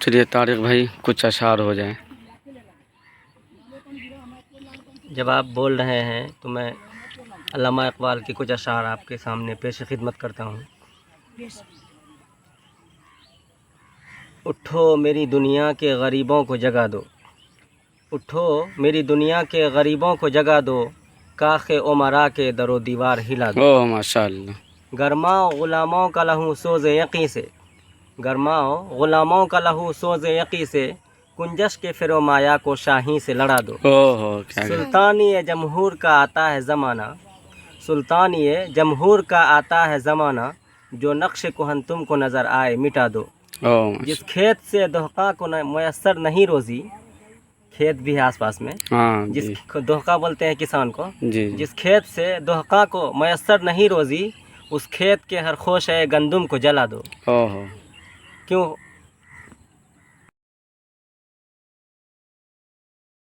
चलिए तारिक भाई कुछ अशार हो जाए। जब आप बोल रहे हैं तो मैं अल्लामा इकबाल की कुछ अशार आपके सामने पेश खिदमत करता हूँ। उठो मेरी दुनिया के गरीबों को जगा दो, उठो मेरी दुनिया के गरीबों को जगा दो, काखे उमरा के दरो दीवार हिला दो। ओह माशाअल्लाह। गरमाओ ग़ुलामों का लहू सोज़ यक़ी से, गरमाओ ग़ुलामों का लहू सोज़ यक़ी से, कुंजश के फिरो माया को शाही से लड़ा दो। ओहो क्या सुल्तानी जमहूर का आता है ज़माना, सुल्तानी जमहूर का आता है ज़माना, जो नक्श कुहन तुमको नज़र आए मिटा दो। ओह जिस खेत से दोहका को मैसर नहीं रोज़ी, खेत भी है आसपास में, हाँ जिस जी दोहका बोलते हैं किसान को, जी। जिस खेत से दोहका को मैसर नहीं रोज़ी, उस खेत के हर खोश है गंदुम को जला दो। ओहो क्यों